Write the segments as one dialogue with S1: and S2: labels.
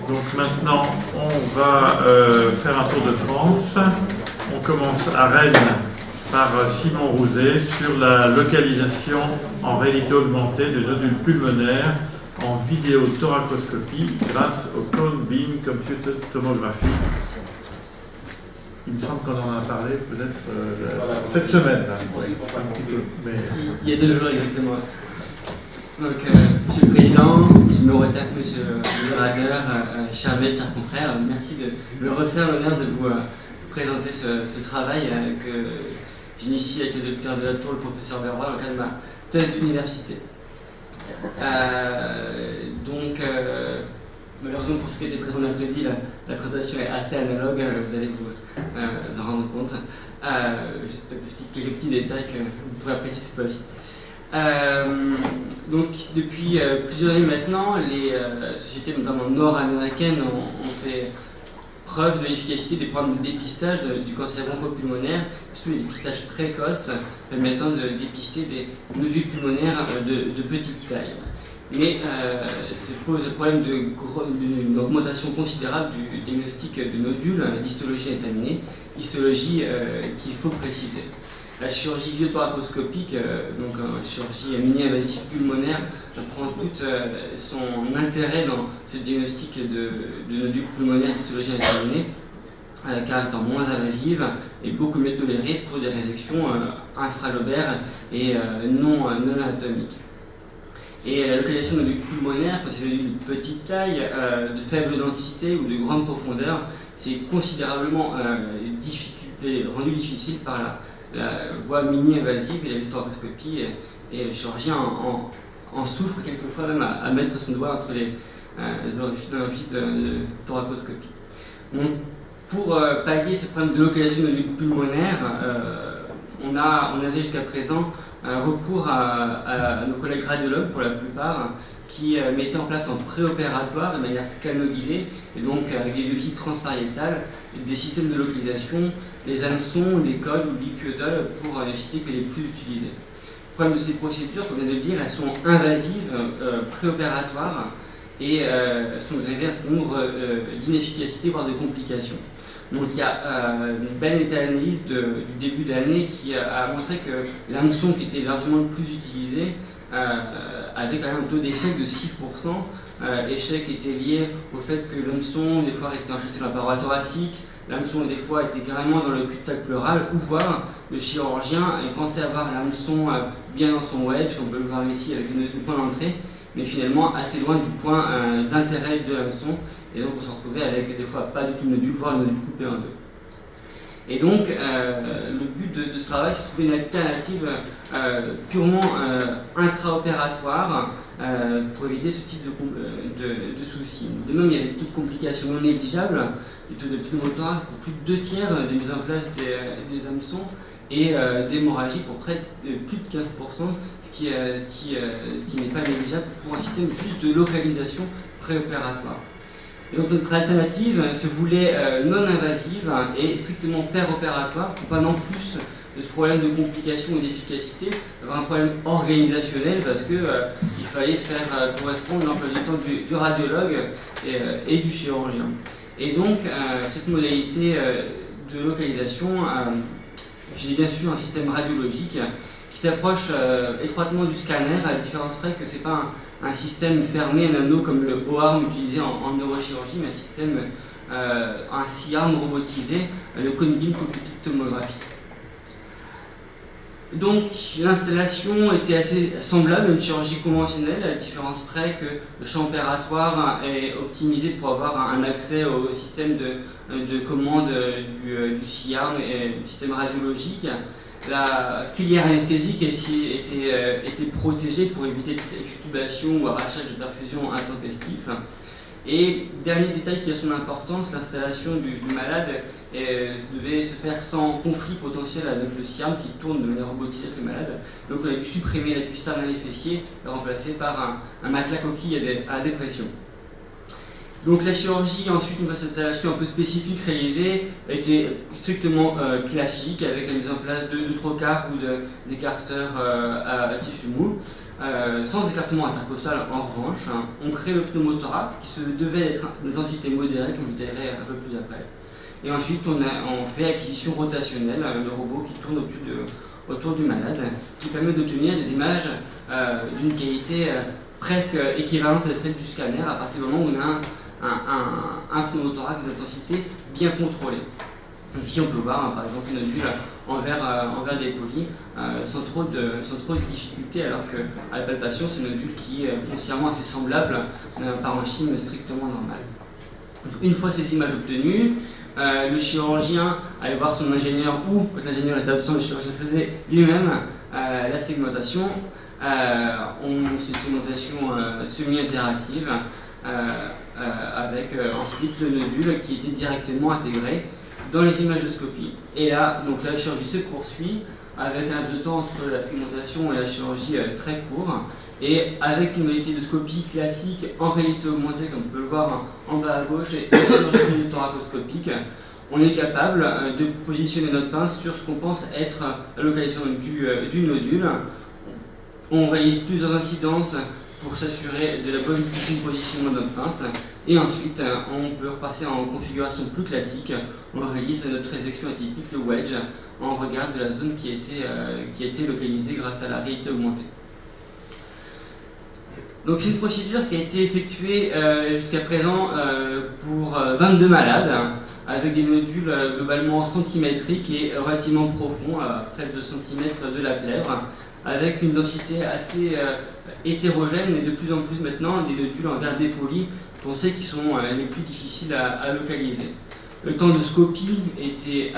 S1: Donc maintenant, on va faire un tour de France. On commence à Rennes par Simon Rouzet sur la localisation en réalité augmentée de nodules pulmonaires en vidéothoracoscopie grâce au Cone Beam Computed Tomography. Il me semble qu'on en a parlé peut-être cette semaine. Là. Un petit peu, mais...
S2: Il y a 2 jours exactement. Donc, Monsieur le Président, Monsieur le modérateur, chers maîtres, chers confrères, merci de me refaire l'honneur de vous présenter ce travail que j'initie avec le docteur Delatour, le professeur Berroy, dans le cadre de ma thèse d'université. Malheureusement pour ceux qui étaient présents mercredi, la présentation est assez analogue, vous allez vous en rendre compte. Juste quelques petits détails que vous pourrez apprécier cette fois-ci. Donc depuis plusieurs années maintenant, les sociétés notamment nord-américaines ont fait preuve de l'efficacité des programmes de dépistage du cancer bronchopulmonaire, surtout les dépistages précoces permettant de dépister des nodules pulmonaires de petite taille. Mais ça pose le problème d'une augmentation considérable du diagnostic de nodules d'histologie étaminée, histologie qu'il faut préciser. La chirurgie vidéothoracoscopique, donc chirurgie mini-invasive pulmonaire, prend tout son intérêt dans ce diagnostic de nodules pulmonaires d'histologie étaminée, car étant moins invasive et beaucoup mieux tolérée pour des résections infralobaires et non anatomiques. Et la localisation de nodules pulmonaires, quand c'est des nodules de petite taille, de faible densité ou de grande profondeur, c'est considérablement rendu difficile par la voie mini-invasive et la vidéothoracoscopie, et le chirurgien en souffre quelquefois même à mettre son doigt entre les orifices de thoracoscopie. Donc, pour pallier ce problème de localisation de nodules pulmonaires, on avait jusqu'à présent recours à nos collègues radiologues pour la plupart, qui mettaient en place en préopératoire de manière scanoguidée, et donc avec des biopsies transpariétales, des systèmes de localisation, les hameçons, les cols ou l'ipiodoles pour ne citer que les plus utilisés. Le problème de ces procédures, comme on vient de le dire, elles sont invasives, préopératoires, et sont drivées à un certain nombre d'inefficacités, voire de complications. Donc il y a une belle méta-analyse du début d'année qui a montré que l'hameçon, qui était largement le plus utilisé, avait quand même un taux d'échec de 6%. Échec était lié au fait que l'hameçon, des fois, restait enchâssé dans la paroi thoracique, l'hameçon, des fois, était carrément dans le cul-de-sac pleural, ou voire le chirurgien pensait avoir l'hameçon bien dans son wedge, comme on peut le voir ici avec le point d'entrée, mais finalement assez loin du point d'intérêt de l'hameçon, et donc on se retrouvait avec des fois pas du tout de nodule, voire le nodule coupé en deux. Et donc le but de ce travail, c'est de trouver une alternative purement intraopératoire pour éviter ce type de soucis. De même, il y avait des taux de complications non négligeables, des taux de pneumothorax pour plus de 2 tiers de mise en place des hameçons, et d'hémorragie pour près de plus de 15%, ce qui n'est pas négligeable pour un système juste de localisation préopératoire. Et donc notre alternative se voulait non invasive et strictement péropératoire pour pas non plus de ce problème de complication ou d'efficacité, avoir un problème organisationnel parce qu'il fallait faire correspondre l'emploi du temps du radiologue et du chirurgien. Et donc cette modalité de localisation, j'ai bien sûr un système radiologique qui s'approche étroitement du scanner, à la différence près que ce n'est pas un système fermé, un anneau comme le OARM utilisé en neurochirurgie, mais un système, un C-arm robotisé, le Cone Beam Computed Tomography. Donc l'installation était assez semblable à une chirurgie conventionnelle, à la différence près que le champ opératoire est optimisé pour avoir un accès au système de commande du C-arm et du système radiologique. La filière anesthésique était protégée pour éviter toute extubation ou arrachage de perfusion intempestif. Et dernier détail qui a son importance, l'installation du malade devait se faire sans conflit potentiel avec le C-arm qui tourne de manière robotisée avec le malade. Donc on a dû supprimer la cuisse sternale et fessier et remplacer par un matelas coquille à dépression. Donc la chirurgie, ensuite, une fois cette installation un peu spécifique réalisée, était strictement classique, avec la mise en place de trocars ou d'écarteurs à tissu mou. Sans écartement intercostal, en revanche, on crée le pneumothorax qui devait être d'intensité modérée, qu'on détaillerait un peu plus après. Et ensuite, on fait acquisition rotationnelle, le robot qui tourne autour du malade, qui permet d'obtenir des images d'une qualité presque équivalente à celle du scanner à partir du moment où on a un pneumothorax d'intensité bien contrôlé. Donc ici on peut voir par exemple une nodule en verre dépoli sans trop de difficultés, alors qu'à la palpation c'est une nodule qui est foncièrement assez semblable à un parenchyme strictement normal. Donc, une fois ces images obtenues, le chirurgien allait voir son ingénieur, ou quand l'ingénieur était absent, le chirurgien faisait lui-même la segmentation. C'est une segmentation semi-interactive avec ensuite le nodule qui était directement intégré dans les images de scopie. Et là, donc la chirurgie se poursuit avec un laps de temps entre la segmentation et la chirurgie très court, et avec une modalité de scopie classique en réalité augmentée, comme on peut le voir en bas à gauche, et une chirurgie thoracoscopique, on est capable de positionner notre pince sur ce qu'on pense être la localisation du nodule. On réalise plusieurs incidences pour s'assurer de la bonne positionnement de notre pince, et ensuite on peut repasser en configuration plus classique. On réalise notre résection atypique, le wedge, en regard de la zone qui a été localisée grâce à la réalité augmentée. Donc c'est une procédure qui a été effectuée jusqu'à présent pour 22 malades, avec des nodules globalement centimétriques et relativement profonds, à près de 2 cm de la plèvre, avec une densité assez hétérogène, et de plus en plus maintenant des nodules en verre dépoli, qu'on sait qu'ils sont les plus difficiles à localiser. Le temps de scopie était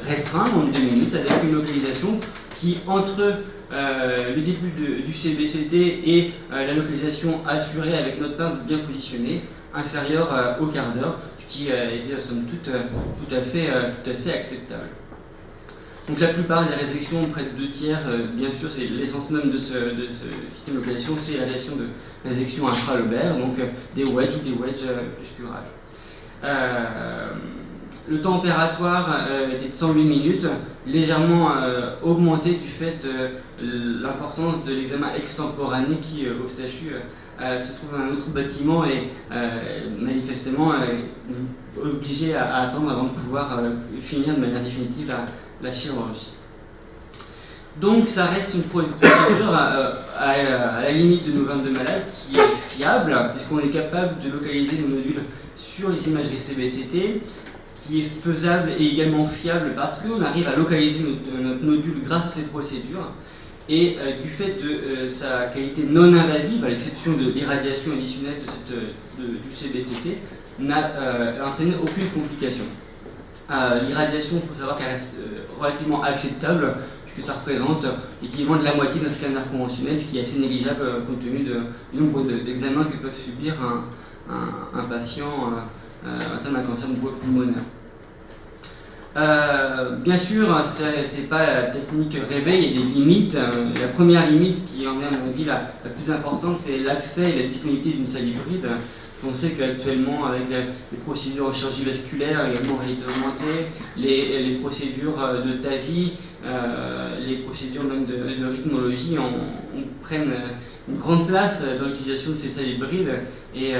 S2: restreint, en 2 minutes, avec une localisation qui, entre le début du CBCT et la localisation assurée avec notre pince bien positionnée, inférieure au quart d'heure, ce qui était somme toute tout à fait acceptable. Donc la plupart des résections, près de 2 tiers, bien sûr c'est l'essence même de ce système de localisation, c'est la réalisation de résections infralobaires, donc des wedges ou des wedges plus curages. Le temps opératoire était de 108 minutes, légèrement augmenté du fait de l'importance de l'examen extemporané qui, au CHU, se trouve dans un autre bâtiment et manifestement obligé à attendre avant de pouvoir finir de manière définitive la chirurgie. Donc ça reste une procédure à la limite de nos 22 malades qui est fiable, puisqu'on est capable de localiser nos nodules sur les imageries CBCT, qui est faisable et également fiable parce qu'on arrive à localiser notre nodule grâce à cette procédure, et du fait de sa qualité non invasive, à l'exception de l'irradiation additionnelle du CBCT, n'a entraîné aucune complication. L'irradiation, il faut savoir qu'elle reste relativement acceptable, puisque ça représente l'équivalent de la moitié d'un scanner conventionnel, ce qui est assez négligeable compte tenu du nombre d'examens que peuvent subir un patient atteint d'un cancer pulmonaire. Bien sûr, c'est pas la technique rêvée, il y a des limites. La première limite, qui en est à mon avis la plus importante, c'est l'accès et la disponibilité d'une salle hybride. On sait qu'actuellement, avec les procédures en chirurgie vasculaire, également en réalité augmentée, les procédures de TAVI, les procédures même de rythmologie, on prenne une grande place dans l'utilisation de ces salles hybrides, et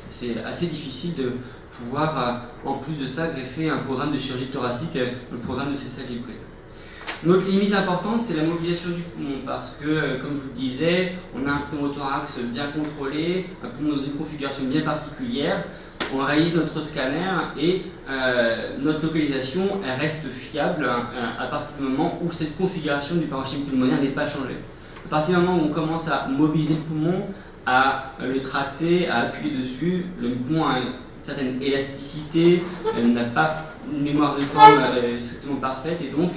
S2: c'est assez difficile de pouvoir, en plus de ça, greffer un programme de chirurgie thoracique, le programme de ces salles hybrides. Une autre limite importante, c'est la mobilisation du poumon, parce que, comme je vous le disais, on a un pneumothorax bien contrôlé, un poumon dans une configuration bien particulière, on réalise notre scanner et notre localisation elle reste fiable à partir du moment où cette configuration du parenchyme pulmonaire n'est pas changée. À partir du moment où on commence à mobiliser le poumon, à le tracter, à appuyer dessus, le poumon a une certaine élasticité, n'a pas une mémoire de forme strictement parfaite, et donc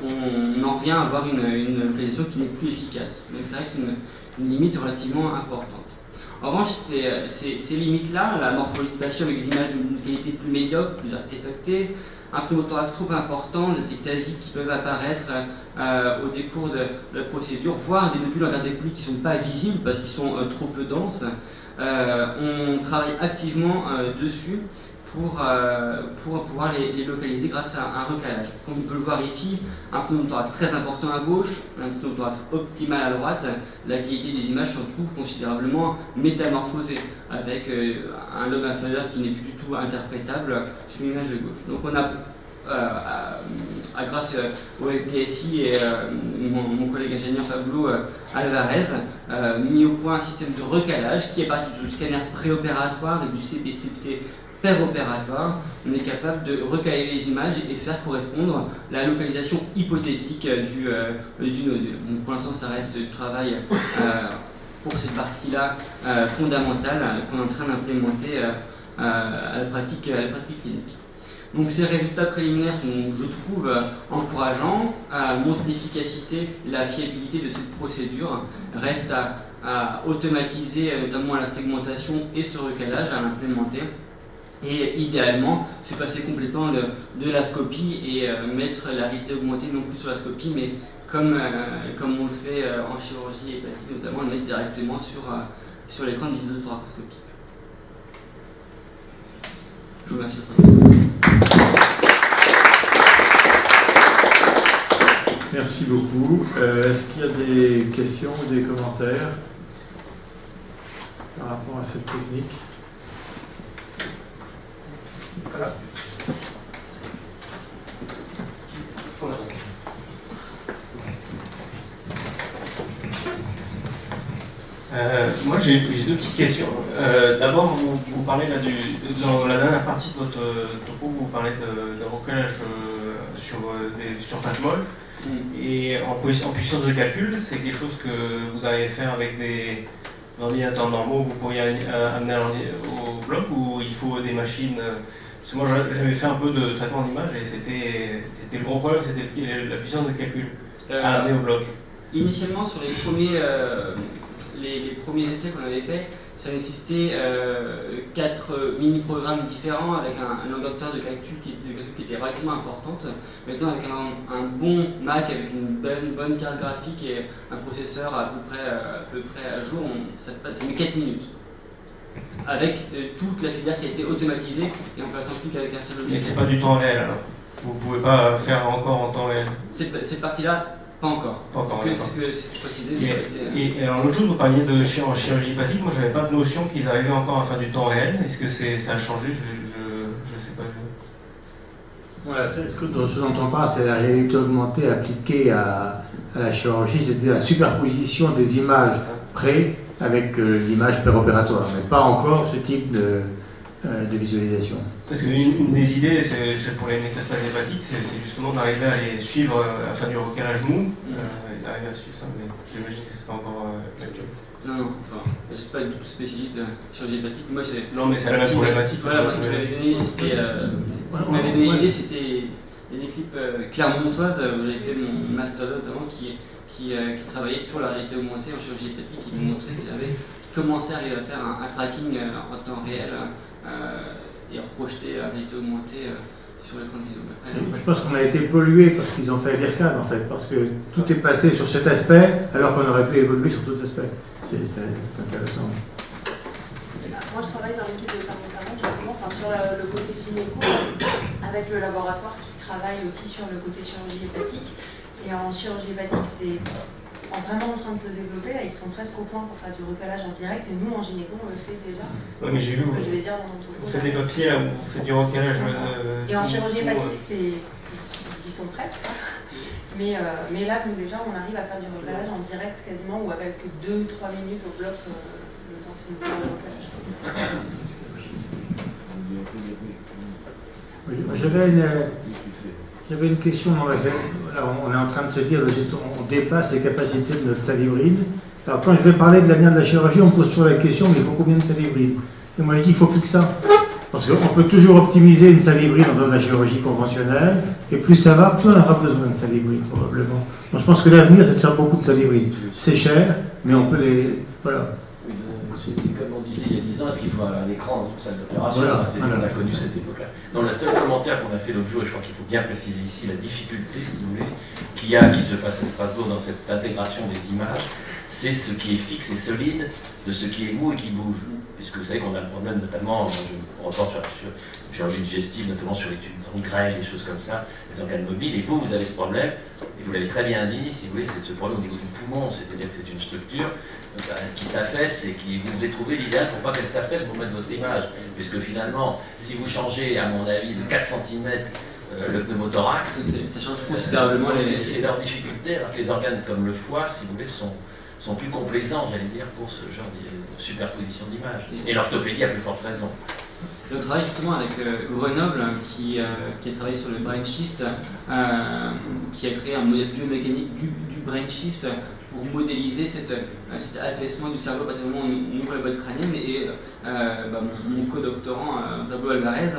S2: on en revient à avoir une localisation qui n'est plus efficace. Donc ça reste une limite relativement importante. En revanche, ces limites-là, la morphologie de patient avec des images d'une qualité plus médiocre, plus artefactée, un pneumothorax trop important, des ectasies qui peuvent apparaître au décours de la procédure, voire des nodules en verre dépoli qui ne sont pas visibles parce qu'ils sont trop peu denses, on travaille activement dessus pour pouvoir les localiser grâce à un recalage. Comme on peut le voir ici, un pneumothorax très important à gauche, un pneumothorax optimal à droite, la qualité des images se trouve considérablement métamorphosée, avec un lobe inférieur qui n'est plus du tout interprétable sur l'image de gauche. Donc on a, grâce au LTSI et mon collègue ingénieur Pablo Alvarez, mis au point un système de recalage qui est parti du scanner préopératoire et du CBCT opératoire. On est capable de recaler les images et faire correspondre la localisation hypothétique du nodule. Donc pour l'instant, ça reste du travail pour cette partie-là fondamentale qu'on est en train d'implémenter à la pratique clinique. Donc ces résultats préliminaires sont, je trouve, encourageants, montrent l'efficacité, la fiabilité de cette procédure. Reste à automatiser notamment la segmentation et ce recalage, à l'implémenter. Et idéalement, se passer complètement de la scopie et mettre la réalité augmentée non plus sur la scopie, mais comme on le fait en chirurgie hépatique, notamment le mettre directement sur l'écran de vidéothoracoscopie. Je vous remercie.
S1: Merci beaucoup. Est-ce qu'il y a des questions ou des commentaires par rapport à cette technique ? Voilà.
S3: Moi j'ai deux petites questions. D'abord, vous parlez là dans la dernière partie de votre topo, vous parlez de recalage sur des surfaces molles. Et en puissance de calcul, c'est quelque chose que vous allez faire avec des ordinateurs normaux, vous pourriez amener au bloc, ou il faut des machines. Parce que moi j'avais fait un peu de traitement d'image et c'était le gros problème, c'était la puissance de calcul à amener au bloc.
S2: Initialement, sur les premiers essais qu'on avait fait, ça nécessitait 4 mini-programmes différents avec un longueur de calcul qui était relativement importante. Maintenant, avec un bon Mac, avec une bonne carte graphique et un processeur à peu près à jour, ça met 4 minutes. Avec toute la filière qui a été automatisée et en passant plus qu'avec un seul logiciel.
S3: Mais c'est pas du temps réel alors. Vous pouvez pas faire encore en temps réel.
S2: Cette partie-là, pas encore.
S3: Pas encore.
S2: C'est ce que je précisais.
S3: Et alors l'autre chose, vous parliez de chirurgie hépatique. Moi, j'avais pas de notion qu'ils arrivaient encore à faire du temps réel. Est-ce que ça a changé? Je sais pas.
S4: Voilà, ce dont on parle, c'est la réalité augmentée appliquée à la chirurgie, c'est-à-dire la superposition des images pré avec l'image préopératoire, mais pas encore ce type de visualisation.
S3: Parce qu'une des idées pour les métastases hépatiques, c'est justement d'arriver à les suivre, à faire du recalage mou, d'arriver à suivre ça, mais j'imagine que c'est pas encore actuel.
S2: Non, enfin, je ne suis pas du tout spécialiste de chirurgie hépatique. Moi,
S3: non, mais c'est la même problématique.
S2: Voilà, moi, ce que m'avait donné, c'était les équipes clermontoises, où j'avais fait mon master notamment, qui travaillait sur la réalité augmentée en chirurgie hépatique, qui nous montrait qu'ils avaient commencé à arriver à faire un tracking en temps réel et reprojeter la réalité augmentée sur l'écran de vidéo.
S4: Je pense qu'on a été pollué parce qu'ils ont fait l'IRCAD en fait, parce que tout est passé sur cet aspect alors qu'on aurait pu évoluer sur d'autres aspects. C'est intéressant.
S5: Moi je travaille dans l'équipe de Clermont justement, sur le côté gynéco, avec le laboratoire qui travaille aussi sur le côté chirurgie hépatique. Et en chirurgie hépatique, c'est vraiment en train de se développer. Là, ils sont presque au point pour faire du recalage en direct. Et nous, en gynéco, on le fait déjà.
S3: Oui, mais j'ai vu, vous faites des papiers, là, vous faites du recalage.
S5: Et en chirurgie hépatique, ils y sont presque. Mais là, nous, déjà, on arrive à faire du recalage en direct quasiment, ou avec 2-3 minutes au bloc, le temps de faire le recalage.
S4: J'avais une question. Là, on est en train de se dire on dépasse les capacités de notre salle hybride. Alors quand je vais parler de l'avenir de la chirurgie, on me pose toujours la question, mais il faut combien de salles hybrides? Et moi je dis il faut plus que ça. Parce qu'on peut toujours optimiser une salle hybride en faisant de la chirurgie conventionnelle, et plus ça va, plus on aura besoin de salles hybrides probablement. Donc je pense que l'avenir c'est de faire beaucoup de salles hybrides. C'est cher, mais on peut les... Voilà.
S6: C'est comme on disait il y a 10 ans, est-ce qu'il faut un écran dans une salle d'opération?
S4: Voilà,
S6: On a connu cette époque-là. Dans le seul commentaire qu'on a fait l'autre jour, et je crois qu'il faut bien préciser ici la difficulté, si vous voulez, qui se passe à Strasbourg dans cette intégration des images, c'est ce qui est fixe et solide de ce qui est mou et qui bouge. Puisque vous savez qu'on a le problème, notamment, je reporte sur chirurgie digestive, notamment sur les tubes grêles, des choses comme ça, les organes mobiles, et vous avez ce problème, et vous l'avez très bien dit, si vous voulez, c'est ce problème au niveau du poumon, c'est-à-dire que c'est une structure qui s'affaisse et qui vous devez trouver l'idéal pour pas qu'elle s'affaisse pour mettre votre image. Puisque finalement, si vous changez, à mon avis, de 4 cm le pneumothorax,
S2: ça change considérablement
S6: c'est leur difficulté, alors que les organes comme le foie, si vous voulez, sont plus complaisants, j'allais dire, pour ce genre de superposition d'images. Et l'orthopédie a plus forte raison.
S2: Je travaille justement avec Grenoble qui a travaillé sur le brain shift, qui a créé un modèle biomécanique du brain shift pour modéliser cet affaissement du cerveau à partir du moment où on ouvre la boîte crânienne. Et mon co-doctorant Pablo Alvarez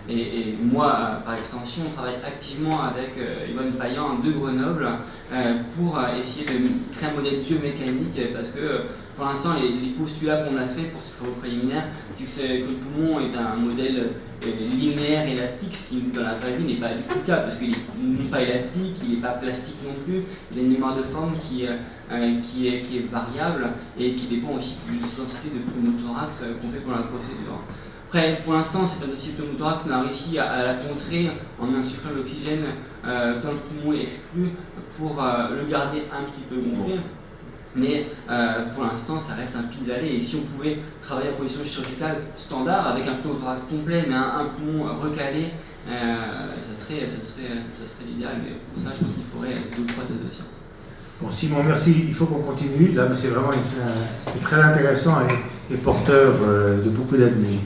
S2: et moi, par extension, on travaille activement avec Yvonne Payan de Grenoble pour essayer de créer un modèle biomécanique, parce que pour l'instant, les postulats qu'on a fait pour ces travaux préliminaires, c'est que le poumon est un modèle linéaire, élastique, ce qui dans la vraie vie n'est pas du tout le cas, parce qu'il n'est pas élastique, il n'est pas plastique non plus, il a une mémoire de forme qui est variable et qui dépend aussi de l'intensité de pneumothorax qu'on fait pendant la procédure. Après, pour l'instant, cette intensité de pneumothorax, on a réussi à la contrer en insufflant l'oxygène quand le poumon est exclu pour le garder un petit peu gonflé. Mais pour l'instant, ça reste un pis-aller. Et si on pouvait travailler en conditions chirurgicales standard, avec un pneumothorax complet, mais un poumon recalé, ça serait l'idéal. Mais pour ça, je pense qu'il faudrait 2 ou 3 thèses de science.
S4: Bon, Simon, merci. Il faut qu'on continue. Là, c'est vraiment c'est très intéressant et porteur de beaucoup d'admis.